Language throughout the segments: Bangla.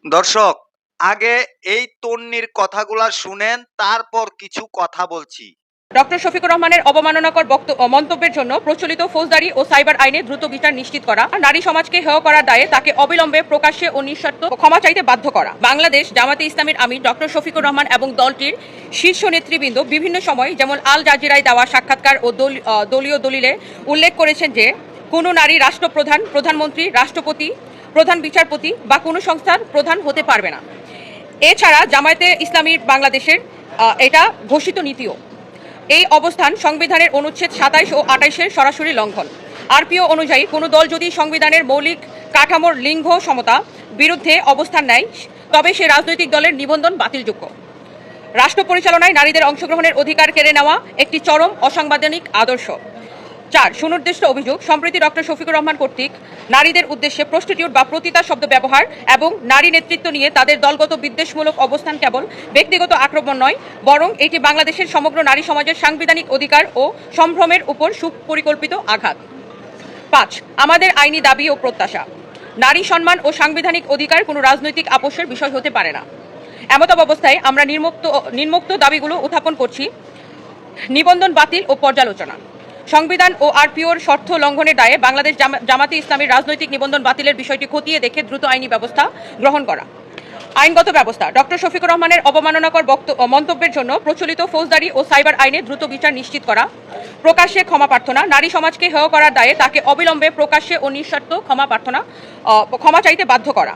দর্শক, আগে এই তন্নির কথাগুলা শুনেন, তারপর কিছু কথা বলছি। ডক্টর শফিকুর রহমানের অবমাননাকর মন্তব্যের জন্য প্রচলিত ফৌজদারি ও সাইবার আইনে দ্রুত বিচার নিশ্চিত করা, নারী সমাজকে হেয় করার দায়ে তাকে অবিলম্বে প্রকাশ্যে ও নিঃশর্ত ক্ষমা চাইতে বাধ্য করা। বাংলাদেশ জামাতে ইসলামীর আমির ডক্টর শফিকুর রহমান এবং দলটির শীর্ষ নেতৃবৃন্দ বিভিন্ন সময় যেমন আল জাজিরায় দেওয়া সাক্ষাৎকার ও দলীয় দলিলে উল্লেখ করেছেন যে কোনো নারী রাষ্ট্রপ্রধান, প্রধানমন্ত্রী, রাষ্ট্রপতি, প্রধান বিচারপতি বা কোনো সংস্থার প্রধান হতে পারবে না। এছাড়া জামায়াতে ইসলামীর বাংলাদেশের এটা ঘোষিত নীতিও। এই অবস্থান সংবিধানের অনুচ্ছেদ 27 ও 28-এর সরাসরি লঙ্ঘন। আরপিও অনুযায়ী কোনো দল যদি সংবিধানের মৌলিক কাঠামোর লিঙ্গ সমতা বিরুদ্ধে অবস্থান নেয়, তবে সে রাজনৈতিক দলের নিবন্ধন বাতিলযোগ্য। রাষ্ট্র পরিচালনায় নারীদের অংশগ্রহণের অধিকার কেড়ে নেওয়া একটি চরম অসাংবিধানিক আদর্শ। 4. সুনির্দিষ্ট অভিযোগ, সম্প্রতি ডক্টর শফিকুর রহমান কর্তৃক নারীদের উদ্দেশ্যে প্রস্টিটিউট বা প্রতিতা শব্দ ব্যবহার এবং নারী নেতৃত্ব নিয়ে তাদের দলগত বিদ্বেষমূলক অবস্থান কেবল ব্যক্তিগত আক্রমণ নয়, বরং এটি বাংলাদেশের সমগ্র নারী সমাজের সাংবিধানিক অধিকার ও সম্ভ্রমের উপর সুপরিকল্পিত আঘাত। 5. আমাদের আইনি দাবি ও প্রত্যাশা, নারী সম্মান ও সাংবিধানিক অধিকার কোনো রাজনৈতিক আপোষের বিষয় হতে পারে না। এমত অবস্থায় আমরা নিম্নোক্ত দাবিগুলো উত্থাপন করছি। নিবন্ধন বাতিল ও পর্যালোচনা। সংবিধান ও আরপিওর শর্ত লঙ্ঘনের দায়ে বাংলাদেশ জামাতে ইসলামীর রাজনৈতিক নিবন্ধন বাতিলের বিষয়টি খতিয়ে দেখে দ্রুত আইনি ব্যবস্থা গ্রহণ করা। আইনগত ব্যবস্থা, ডক্টর শফিকুর রহমানের অবমাননাকর মন্তব্যের জন্য প্রচলিত ফৌজদারি ও সাইবার আইনে দ্রুত বিচার নিশ্চিত করা, প্রকাশ্যে ক্ষমা প্রার্থনা, নারী সমাজকে হেয় করার দায়ে তাকে অবিলম্বে প্রকাশ্যে ও নিঃশর্ত ক্ষমা চাইতে বাধ্য করা।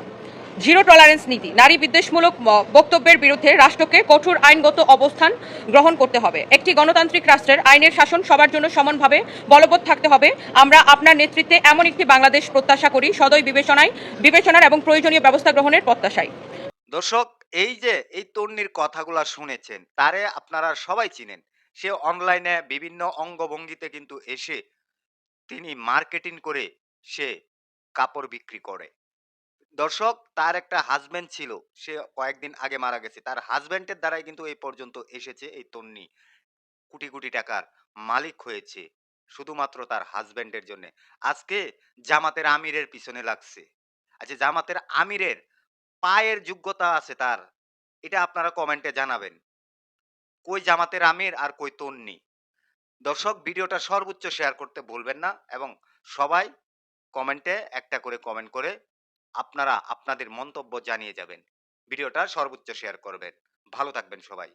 জিরো টলারেন্স নীতি, নারী বিদ্বেষমূলক বক্তব্যের বিরুদ্ধে রাষ্ট্রকে কঠোর আইনগত অবস্থান গ্রহণ করতে হবে। একটি গণতান্ত্রিক রাষ্ট্রের আইনের শাসন সবার জন্য সমানভাবে বলবৎ থাকতে হবে। আমরা আপনার নেতৃত্বে এমন একটি বাংলাদেশ প্রত্যাশা করি, সদয় বিবেচনার এবং প্রয়োজনীয় ব্যবস্থা গ্রহণের প্রত্যাশায়। দর্শক, এই যে এই তন্নির কথাগুলা শুনেছেন, তারে আপনারা সবাই চিনেন। সে অনলাইনে বিভিন্ন অঙ্গভঙ্গিতে কিন্তু এসে তিনি মার্কেটিং করে সে কাপড় বিক্রি করে। দর্শক, তার একটা হাজবেন্ড ছিল, সে কয়েকদিন আগে মারা গেছে। তার হাজবেন্ডের দ্বারাই কিন্তু এই পর্যন্ত এসেছে এই তন্নি। কোটি কোটি টাকার মালিক হয়েছে শুধুমাত্র তার হাজবেন্ডের জন্য। আজকে জামাতের আমিরের পিছনে লাগছে। আচ্ছা, জামাতের আমিরের পায়ের যোগ্যতা আছে তার, এটা আপনারা কমেন্টে জানাবেন। কই জামাতের আমির আর কই তন্নি? দর্শক, ভিডিওটা সর্বোচ্চ শেয়ার করতে ভুলবেন না এবং সবাই কমেন্টে একটা করে কমেন্ট করে আপনারা আপনাদের মন্তব্য জানিয়ে যাবেন। ভিডিওটা সর্বোচ্চ শেয়ার করবেন। ভালো থাকবেন সবাই।